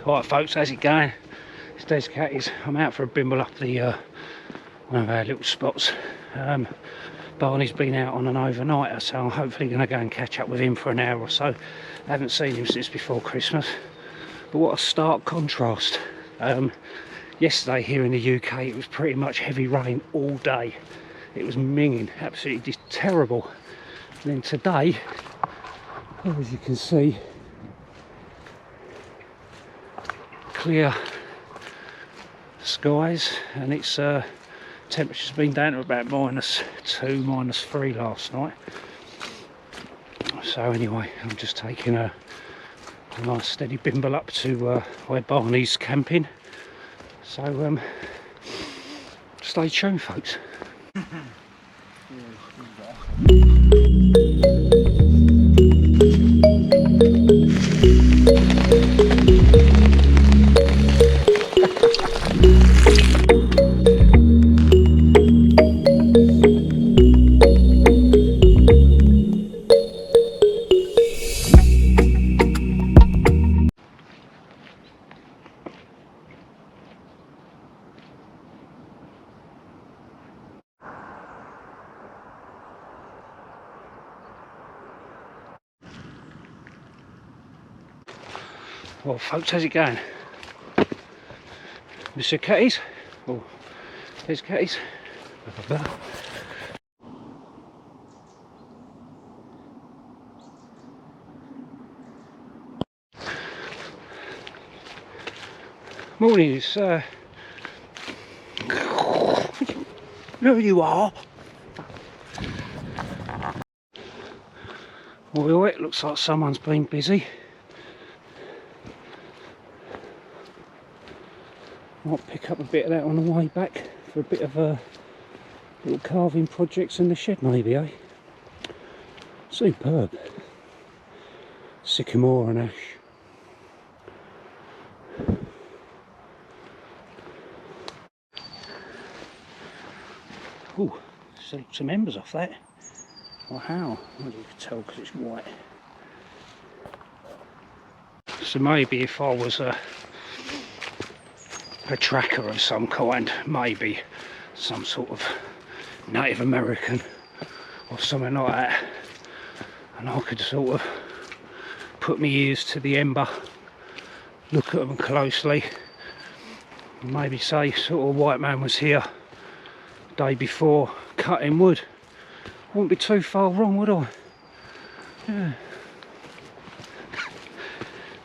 Right folks, how's it going? It's Des Cattys. I'm out for a bimble up the one of our little spots. Barney's been out on an overnighter, so I'm hopefully going to go and catch up with him for an hour or so. I haven't seen him since before Christmas. But what a stark contrast. Yesterday here in the UK it was pretty much heavy rain all day. It was minging, absolutely just terrible. And then today, as you can see, clear skies, and its temperature's been down to about -2, -3 last night. So anyway, I'm just taking a nice steady bimble up to where Barney's camping. So stay tuned folks. Well folks, how's it going? Mr. Cattys? Oh, there's Cattys. Morning, it's there you are. Well, it looks like someone's been busy. Might pick up a bit of that on the way back for a bit of little carving projects in the shed maybe, eh? Superb. Sycamore and ash. Ooh, some embers off that. Well, how? Well, you can tell because it's white. So maybe if I was a tracker of some kind, maybe some sort of Native American or something like that, and I could sort of put my ears to the ember, look at them closely, and maybe say sort of white man was here day before cutting wood. Wouldn't be too far wrong, would I? Yeah.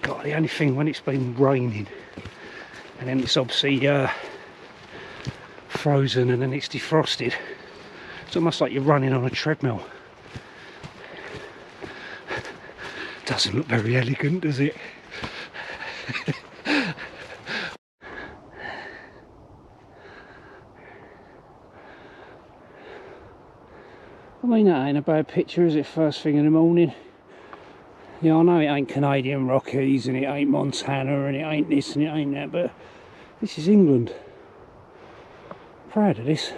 God, the only thing when it's been raining and then it's obviously frozen and then it's defrosted, it's almost like you're running on a treadmill. Doesn't look very elegant, does it? I mean, that ain't a bad picture, is it, first thing in the morning? Yeah, I know it ain't Canadian Rockies and it ain't Montana and it ain't this and it ain't that, but this is England. Proud of this.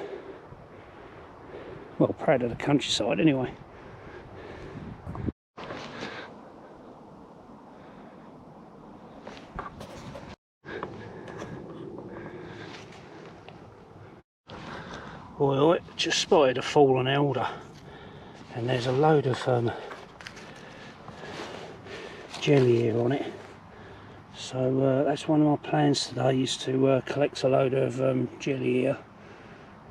Well, proud of the countryside anyway. Well, I just spotted a fallen elder, and there's a load of jelly here on it. So that's one of my plans today, is to collect a load of jelly here.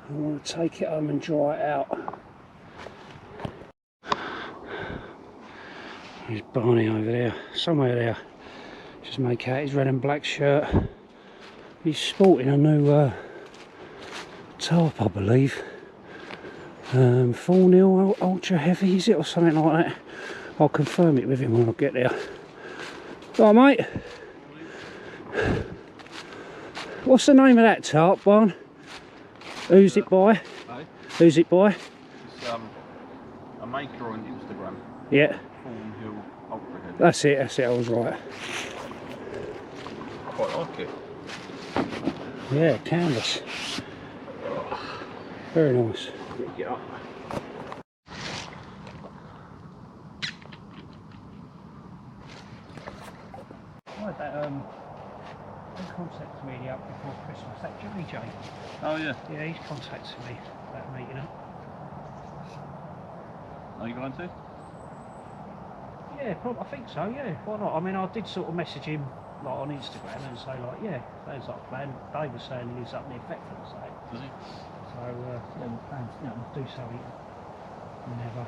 I want to take it home and dry it out. There's Barney over there, somewhere there. Just make out his red and black shirt. He's sporting a new tarp, I believe. 4mm ultra heavy, is it, or something like that? I'll confirm it with him when I get there. Right, mate. What's the name of that tarp, Barn? Who's it by? Hey? Who's it by? It's a maker on Instagram. Yeah. Ultra heavy. That's it, I was right. Quite like it. Yeah, canvas. Very nice. Get up. I had that He contacted me up before Christmas. That Jimmy J. Oh yeah. Yeah, he's contacted me about meeting up. Are you going to? Yeah, probably, I think so, yeah. Why not? I mean, I did sort of message him like on Instagram and say like, yeah, sounds like a plan. Dave was saying he lives up near Thetford, so. Does he? So, yeah, we'll plan to do something whenever.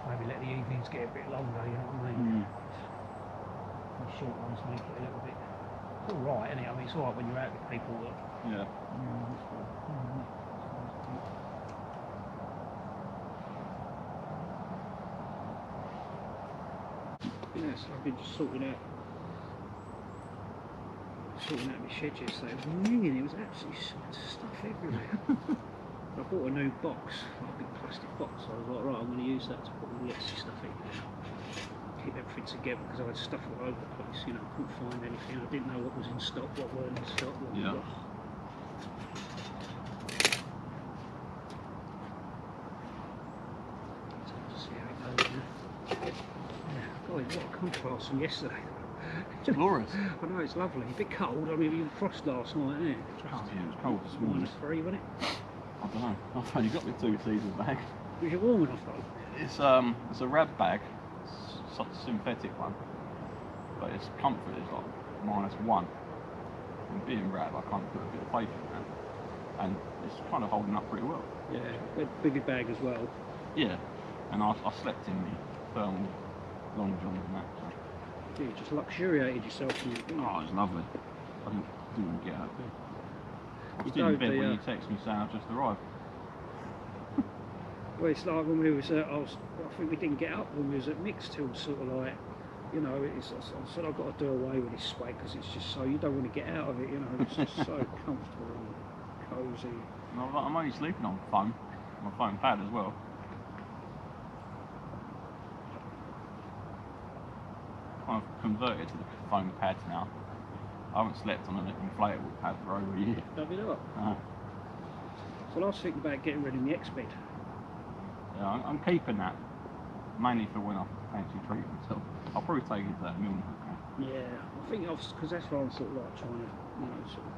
Maybe let the evenings get a bit longer, you know what I mean? The short ones make it a little bit. It's alright, isn't it? I mean, it's alright when you're out with people that. Yeah. Yes, I've been just sorting out my shed yesterday. It was ringing, it was absolutely stuff everywhere. I bought a new box, like a big plastic box, so I was like, right, I'm going to use that to put all the Etsy stuff in. Keep everything together, because I had stuff all over the place, you know, I couldn't find anything, I didn't know what was in stock, what weren't in stock, what Yeah. Just see how it goes now. Yeah, God, what a contrast from yesterday. It's glorious. I know, it's lovely. A bit cold. I mean, it was frost last night, isn't it? Oh, yeah, it was cold this morning. -3, wasn't it? I don't know. I've only got my 2 seasons bag. Was you warm enough though? It's a rab bag, such a synthetic one, but its comfort is like -1. And being rab, I can't put a bit of faith in that, and it's kind of holding up pretty well. Yeah, bigger bag as well. Yeah, and I slept in the thermal long john and that. So. Yeah, you just luxuriated yourself. Oh, it was lovely. I didn't want to get out of bed. I was still in bed when you text me saying I've just arrived. Well, it's like when we was I think we didn't get up when we was at Mix till sort of like, you know, I said I've got to do away with this sweat because it's just so, you don't want to get out of it, you know, it's just so comfortable and cosy. I'm only sleeping on foam, my foam pad as well. Kind of converted to the foam pads now. I haven't slept on an inflatable pad for over a year. Have you not? No. So I was thinking about getting rid of my X-bed. Yeah, I'm keeping that mainly for when I fancy treat myself. I'll probably take it to that mill now. Yeah, I think because that's why I'm sort of like trying to, you know, sort of.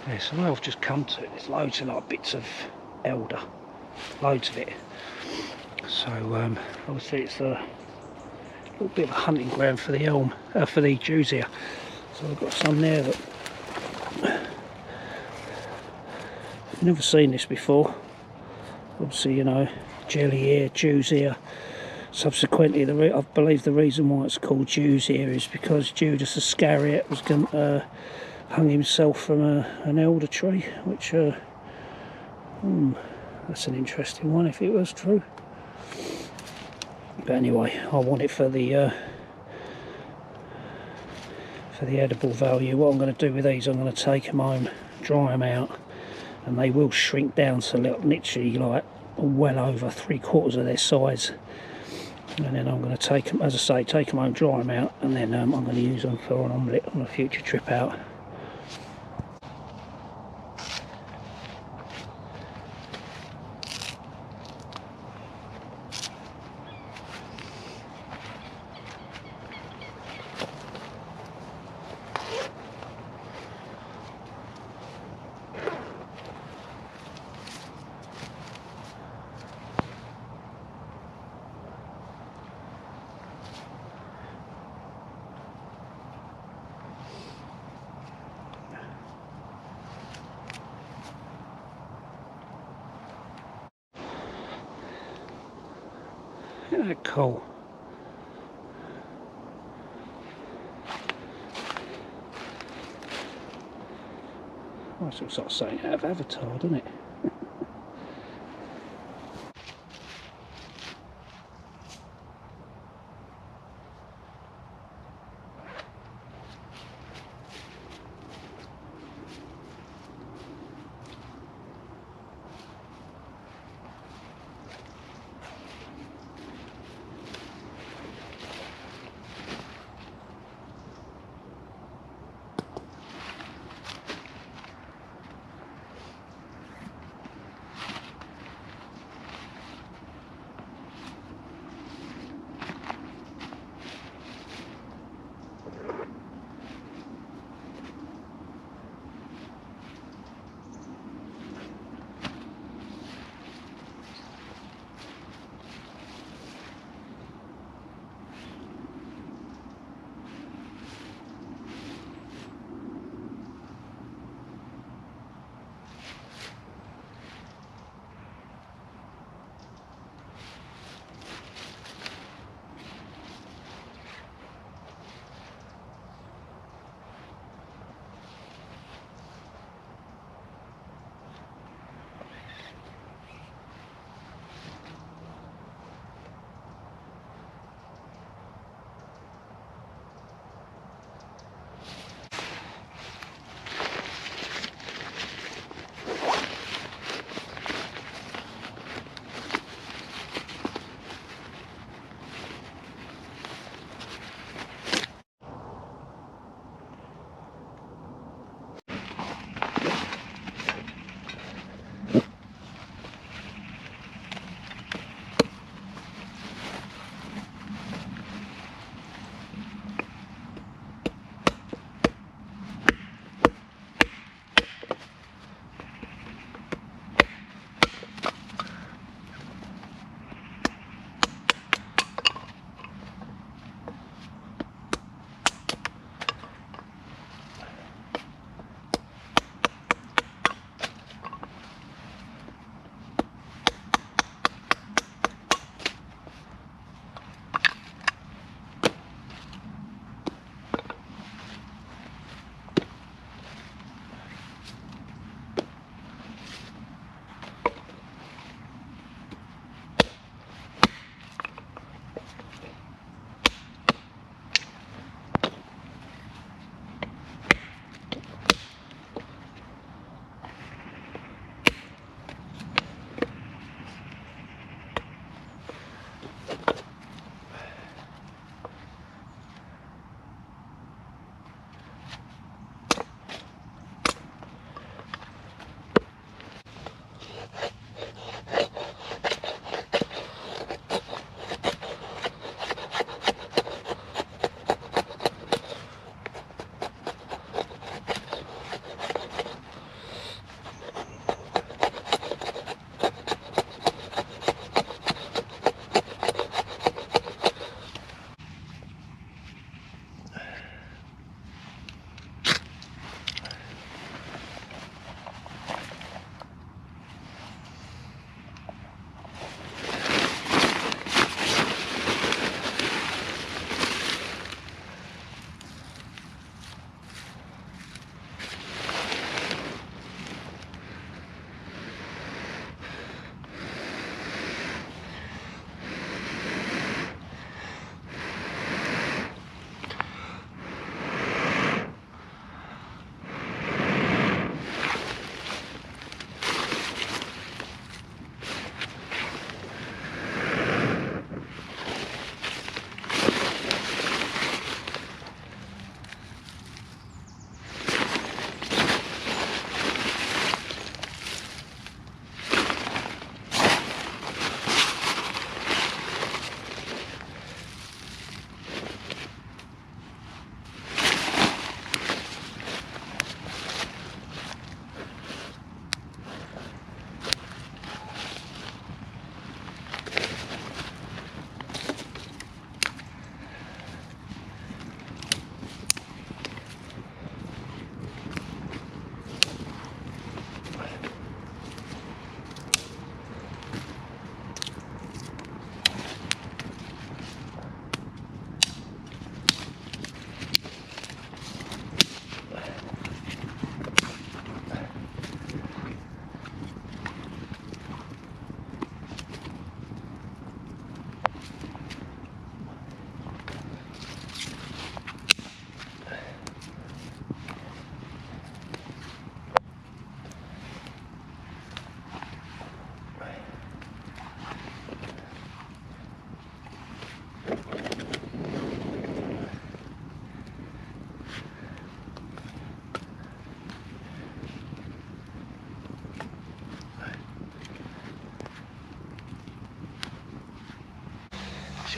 Yeah, so where I've just come to, there's loads of like bits of elder, loads of it. So obviously it's a little bit of a hunting ground for the elm, for the Jews here. So I've got some there that I've never seen this before. Obviously, you know, jelly ear, Jews here. Subsequently, I believe the reason why it's called Jews here is because Judas Iscariot was hung himself from an elder tree, which that's an interesting one if it was true. But anyway, I want it for the edible value. What I'm going to do with these, I'm going to take them home, dry them out, and they will shrink down to literally like well over 3/4 of their size. And then I'm going to take them, as I say, take them home, dry them out, and then I'm going to use them for an omelette on a future trip out. Isn't that cool? Nice little sort of something out of Avatar, doesn't it?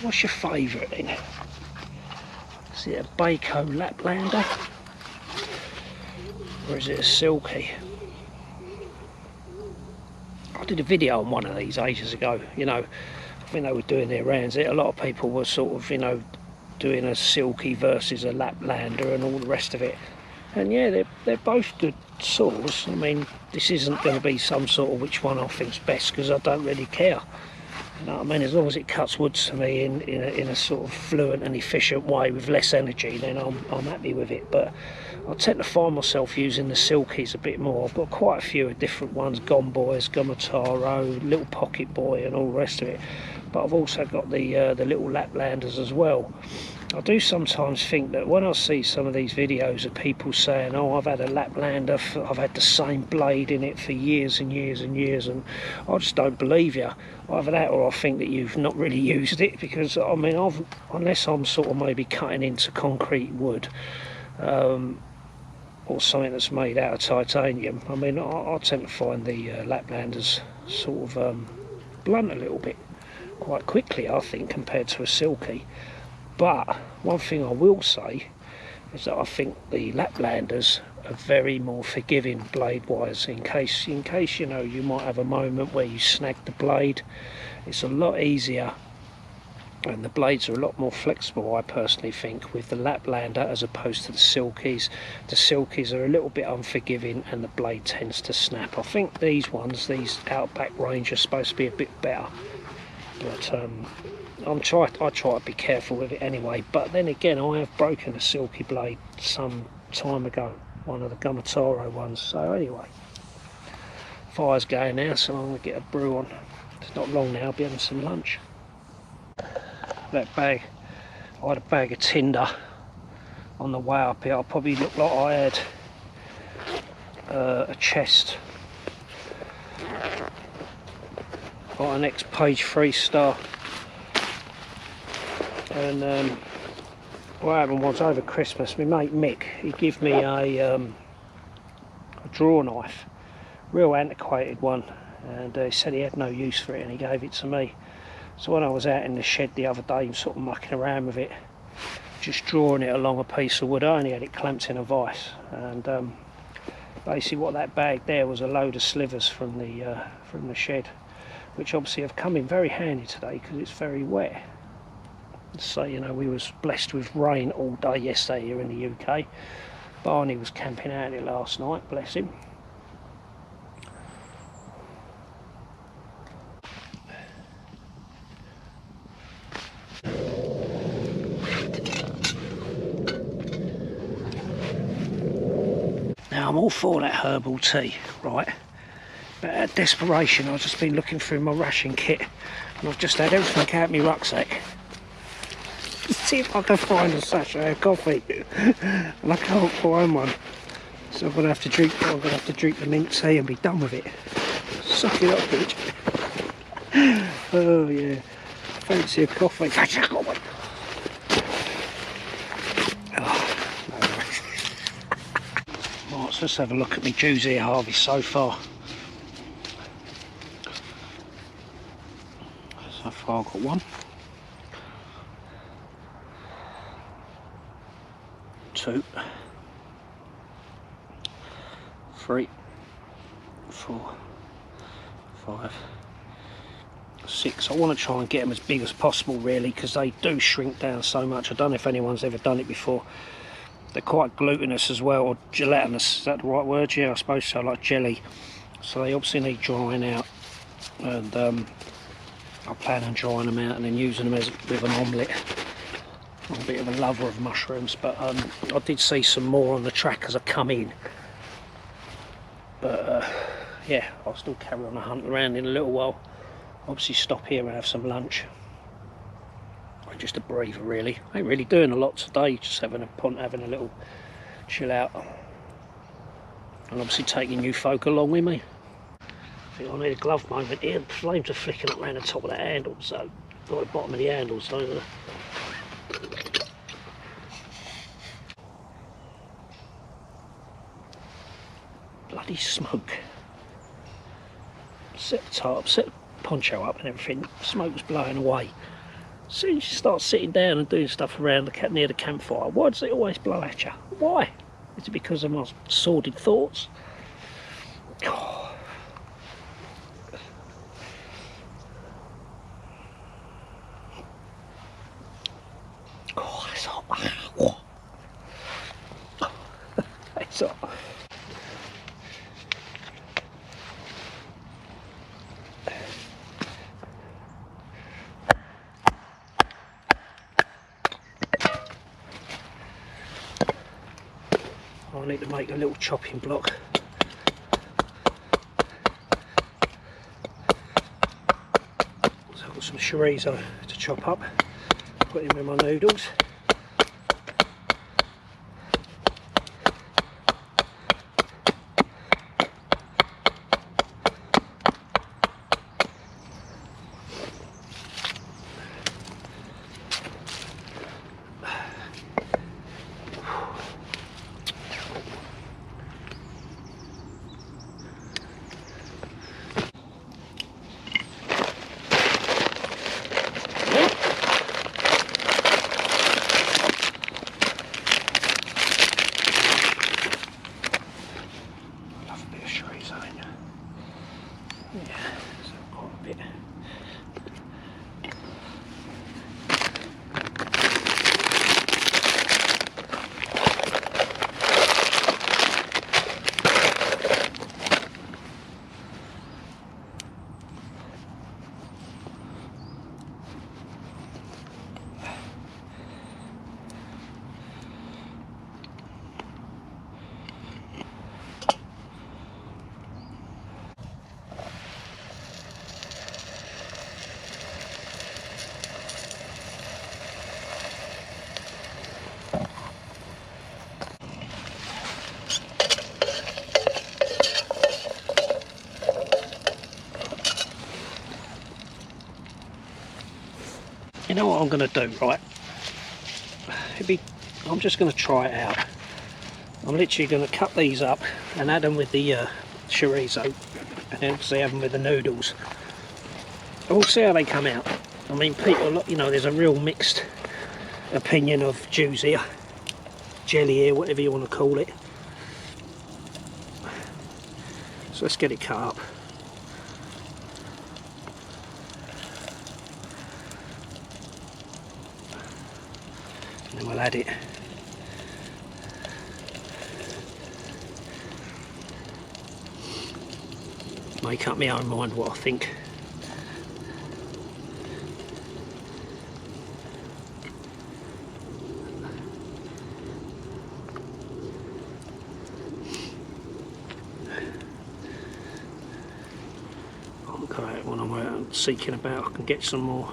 What's your favourite then? Is it a Baco Laplander? Or is it a Silky? I did a video on one of these ages ago, you know, I think they were doing their rounds. A lot of people were sort of, you know, doing a Silky versus a Laplander and all the rest of it. And yeah, they're both good saws. I mean, this isn't going to be some sort of which one I think's best, because I don't really care. You know what I mean? As long as it cuts wood to me in a sort of fluent and efficient way with less energy, then I'm happy with it. But I tend to find myself using the Silkies a bit more. I've got quite a few different ones, Gone Boys, Gamataro, Little Pocket Boy and all the rest of it. But I've also got the little Laplanders as well. I do sometimes think that when I see some of these videos of people saying, oh, I've had a Laplander, I've had the same blade in it for years and years and years, and I just don't believe you. Either that, or I think that you've not really used it, because I mean, unless I'm sort of maybe cutting into concrete wood, or something that's made out of titanium, I mean, I tend to find the Laplanders sort of blunt a little bit quite quickly, I think, compared to a Silky. But one thing I will say is that I think the Laplanders are very more forgiving blade wise. In case you know, you might have a moment where you snag the blade, it's a lot easier, and the blades are a lot more flexible, I personally think, with the Laplander as opposed to the Silkies. The Silkies are a little bit unforgiving and the blade tends to snap. I think these Outback range are supposed to be a bit better, but I try to be careful with it anyway. But then again, I have broken a Silky blade some time ago, one of the Gamataro ones. So anyway, fire's going now, so I'm going to get a brew on. It's not long now, I'll be having some lunch. That bag, I had a bag of tinder on the way up here. I probably looked like I had a chest, like an ex-Page 3 star. And what happened was, over Christmas, my mate Mick, he gave me a draw knife, real antiquated one, and he said he had no use for it and he gave it to me. So when I was out in the shed the other day, sort of mucking around with it, just drawing it along a piece of wood, I only had it clamped in a vice, and basically what that bag there was a load of slivers from the shed, which obviously have come in very handy today because it's very wet. So, you know, we was blessed with rain all day yesterday here in the UK. Barney was camping out here last night, bless him. Now I'm all for that herbal tea, right? But out of desperation, I've just been looking through my ration kit and I've just had everything out of my rucksack. See if I can find a sachet of coffee, and I can't find one, so I'm gonna have to drink the mint tea and be done with it. Suck it up, bitch. Oh yeah, fancy a coffee. Oh, no. Right, so let's have a look at my Jews here, Harvey, so far. So far I've got 1, 2, 3, 4, 5, 6. I want to try and get them as big as possible, really, because they do shrink down so much. I don't know if anyone's ever done it before. They're quite glutinous as well, or gelatinous, is that the right word? Yeah, I suppose so, like jelly. So they obviously need drying out, and I plan on drying them out and then using them with an omelette. I'm a bit of a lover of mushrooms, but I did see some more on the track as I come in. But yeah, I'll still carry on a hunt around in a little while. Obviously stop here and have some lunch. Just a breather, really. I ain't really doing a lot today, just having a little chill out. And obviously taking you folk along with me. I think I need a glove moment here. The flames are flicking up around the top of that handle, so got the bottom of the handle, so bloody smoke. Set the tarp, set the poncho up and everything. Smoke was blowing away. As soon as you start sitting down and doing stuff around near the campfire, why does it always blow at you? Why? Is it because of my sordid thoughts? Oh. Oh, it's hot. Oh. It's hot. I need to make a little chopping block. So I've got some chorizo to chop up, put in with my noodles. You know what I'm going to do, right? I'm just going to try it out. I'm literally going to cut these up and add them with the chorizo, and then obviously have them with the noodles. We'll see how they come out. I mean, people, you know, there's a real mixed opinion of juice here, jelly here, whatever you want to call it. So let's get it cut up. And then we'll add it. Make up my own mind what I think. Okay, when I'm out seeking about, I can get some more.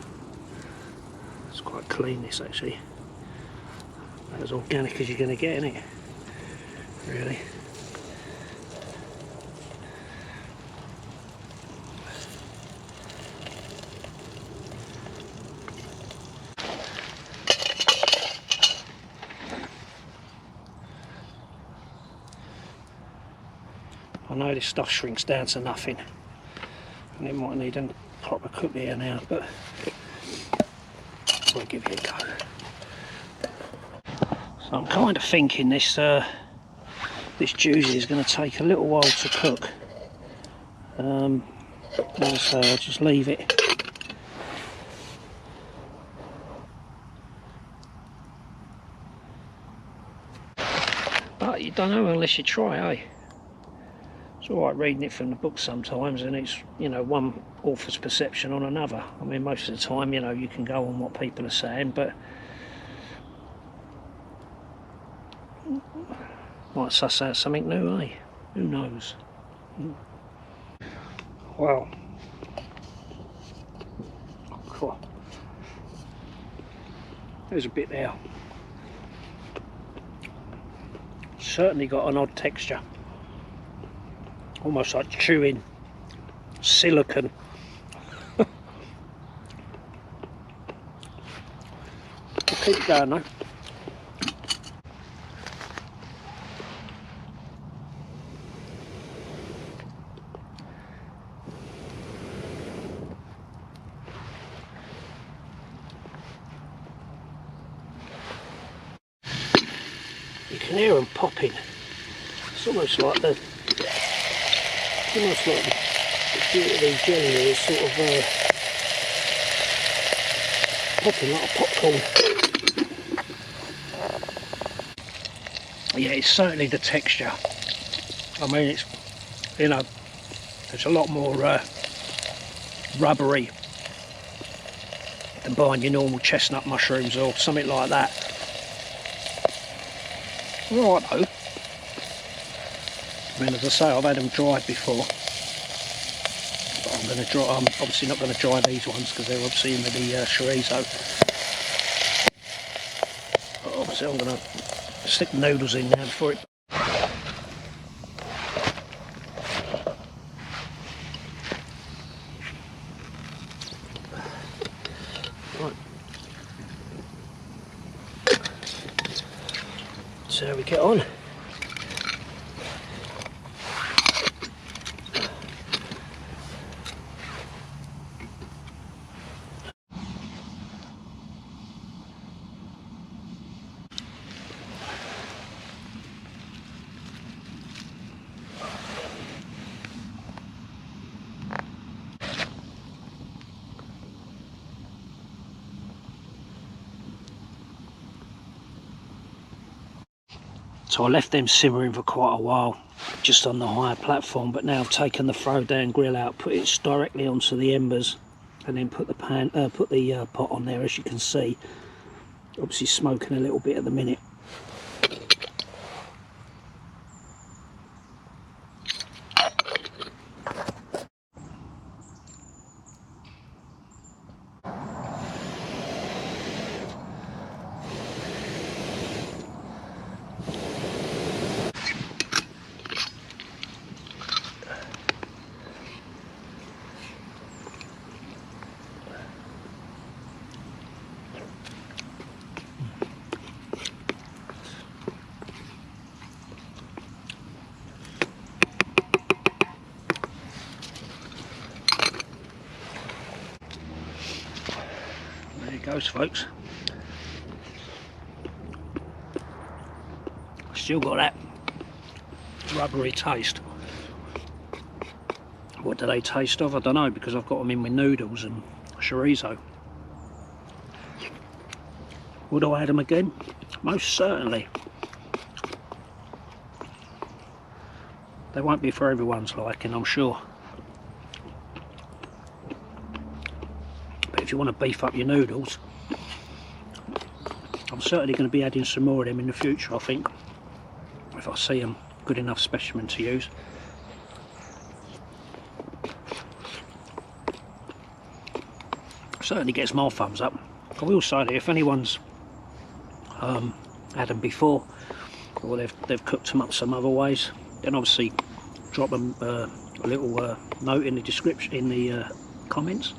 It's quite clean, this actually. As organic as you're going to get, isn't it? Really. I know this stuff shrinks down to nothing, and it might need a proper cook here now, but we'll give it a go. So I'm kind of thinking this juice is going to take a little while to cook. So I'll just leave it. But you don't know unless you try, eh? It's alright reading it from the book sometimes, and it's, you know, one author's perception on another. I mean, most of the time, you know, you can go on what people are saying, but might suss out something new, eh? Who knows? Well, cool. There's a bit there. Certainly got an odd texture. Almost like chewing silicone. I'll keep it going though. there and popping. It's almost like the these jelly is sort of popping like a popcorn. Yeah, it's certainly the texture. I mean, it's, you know, it's a lot more rubbery than buying your normal chestnut mushrooms or something like that. Alright though. I mean, as I say, I've had them dried before. But I'm obviously not going to dry these ones because they're obviously in the chorizo. But obviously I'm going to stick the noodles in now before it. Right. So how we get on. So I left them simmering for quite a while, just on the higher platform, but now I've taken the throw down grill out, put it directly onto the embers, and then put the pot on there. As you can see, obviously smoking a little bit at the minute. There it goes, folks. Still got that rubbery taste. What do they taste of? I don't know, because I've got them in with noodles and chorizo. Would I add them again? Most certainly. They won't be for everyone's liking, I'm sure. But if you want to beef up your noodles, I'm certainly going to be adding some more of them in the future, I think, if I see them good enough specimen to use. Certainly gets my thumbs up. I will say that if anyone's had them before, or they've cooked them up some other ways, then obviously drop them a little note in the description, in the comments.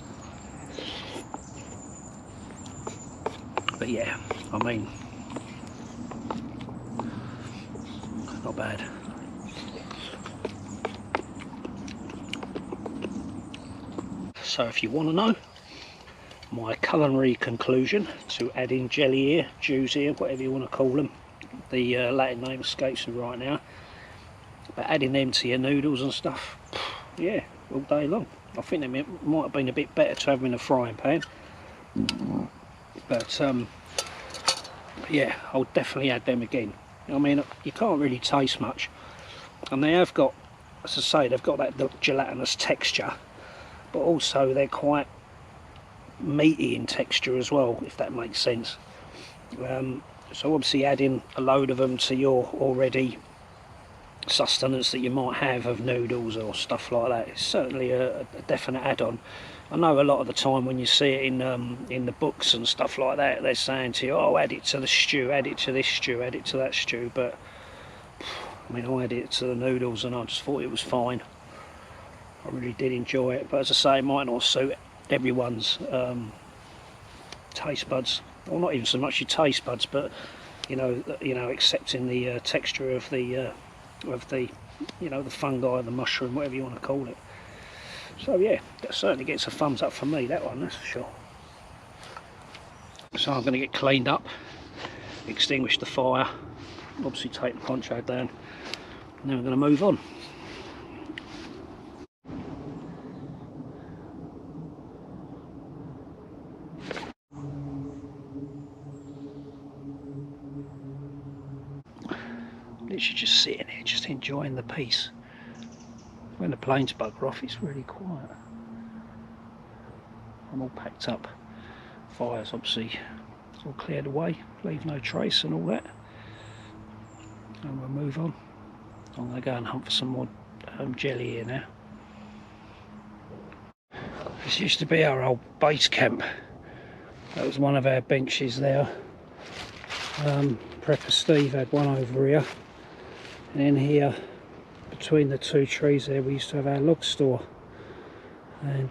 But yeah, I mean, not bad. So if you want to know my culinary conclusion to adding jelly here, juice here, whatever you want to call them, the Latin name escapes me right now, but adding them to your noodles and stuff, yeah, all day long. I think they might have been a bit better to have them in a frying pan, but yeah, I'll definitely add them again. I mean, you can't really taste much, and they have got, as I say, they've got that gelatinous texture, but also they're quite meaty in texture as well, if that makes sense. So obviously adding a load of them to your already sustenance that you might have of noodles or stuff like that is certainly a definite add-on. I know a lot of the time when you see it in the books and stuff like that, they're saying to you, oh, add it to the stew, add it to this stew, add it to that stew, but I mean, I added it to the noodles and I just thought it was fine. I really did enjoy it, but as I say, it might not suit everyone's taste buds, or not even so much your taste buds, but you know, accepting the texture of the the fungi, the mushroom, whatever you want to call it. So yeah, that certainly gets a thumbs up for me, that one, that's for sure. So I'm going to get cleaned up, extinguish the fire, obviously take the poncho down, and then we're going to move on. Literally just sitting here, just enjoying the peace. When the planes bugger off, it's really quiet. I'm all packed up. Fires, obviously, it's all cleared away, leave no trace and all that. And we'll move on. I'm going to go and hunt for some more jelly here now. This used to be our old base camp. That was one of our benches there. Prepper Steve had one over here. And in here, between the two trees there, we used to have our log store. And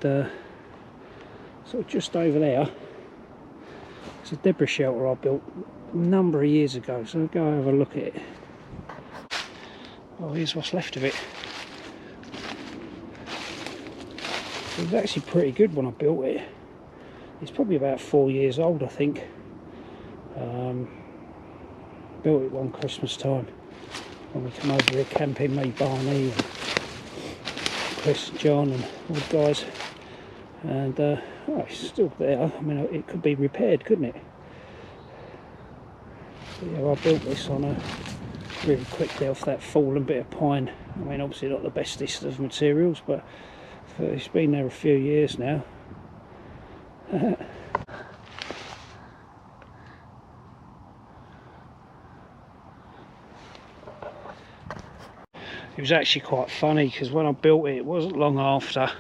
sort of just over there, it's a debris shelter I built a number of years ago. So I'll go have a look at it. Oh, here's what's left of it. It was actually pretty good when I built it. It's probably about 4 years old, I think. Built it one Christmas time when we come over here camping, me, Barney, and Chris, John, and all the guys. And oh, it's still there. I mean, it could be repaired, couldn't it? But yeah, I built this on a really quickly off that fallen bit of pine. I mean, obviously not the bestest of materials, but it's been there a few years now. It was actually quite funny because when I built it, it wasn't long after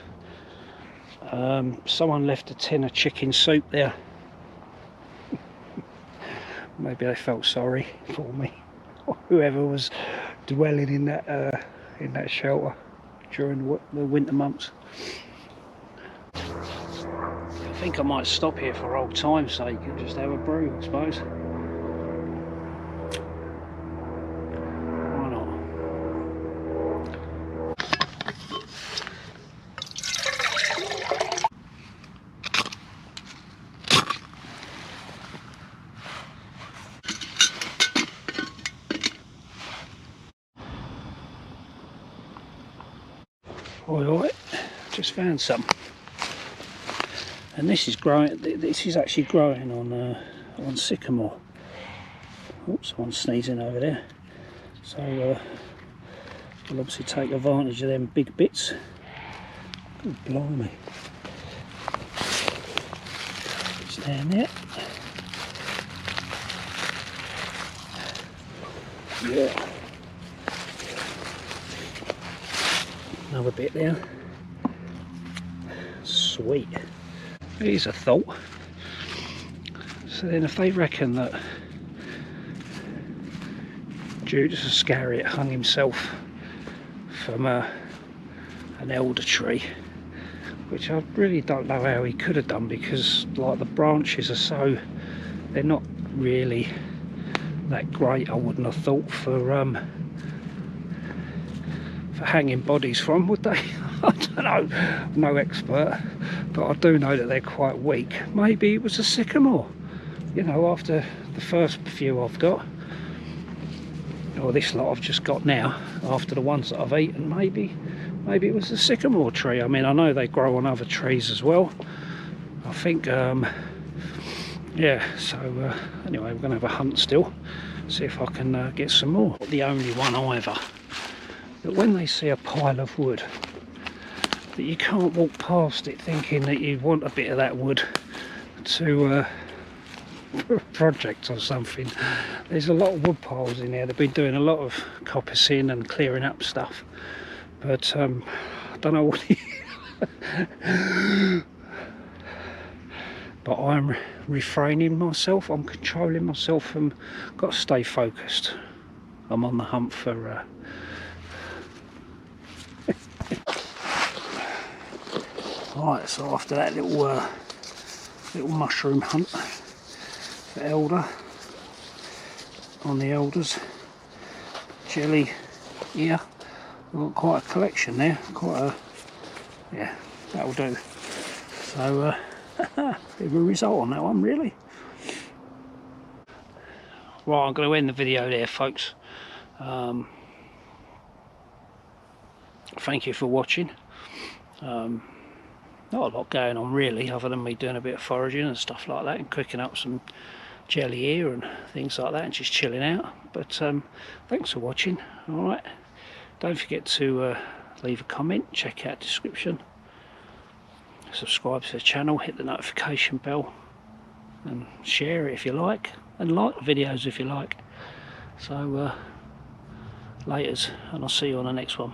someone left a tin of chicken soup there. Maybe they felt sorry for me, or whoever was dwelling in that shelter during the winter months. I think I might stop here for old time's sake and just have a brew, I suppose. Why not? Alright, just found some. And this is growing. This is actually growing on sycamore. Oops, someone's sneezing over there. So we'll obviously take advantage of them big bits. Oh, blimey! It's down there. Yeah. Another bit there. Sweet. Here's a thought. So then if they reckon that Judas Iscariot hung himself from an elder tree, which I really don't know how he could have done, because like the branches are so, they're not really that great, I wouldn't have thought, for hanging bodies from, would they? I don't know, I'm no expert, but I do know that they're quite weak. Maybe it was a sycamore, you know, after the first few I've got, or this lot I've just got now, after the ones that I've eaten. Maybe it was a sycamore tree. I mean, I know they grow on other trees as well, I think. Yeah, so anyway, we're going to have a hunt still, see if I can get some more. The only one either that when they see a pile of wood, that you can't walk past it thinking that you want a bit of that wood to for a project or something. There's a lot of wood piles in there. They've been doing a lot of coppicing and clearing up stuff, but I don't know what but I'm refraining myself, I'm controlling myself from, got to stay focused. I'm on the hunt for right, so after that little mushroom hunt for elder, on the elders, jelly here, we've got quite a collection there, quite a, yeah, that'll do. So bit of a result on that one, really. Right, I'm going to end the video there, folks. Thank you for watching. Not a lot going on really, other than me doing a bit of foraging and stuff like that, and cooking up some jelly here and things like that, and just chilling out. But thanks for watching. Alright, don't forget to leave a comment, check out the description, subscribe to the channel, hit the notification bell, and share it if you like, and like the videos if you like. So laters, and I'll see you on the next one.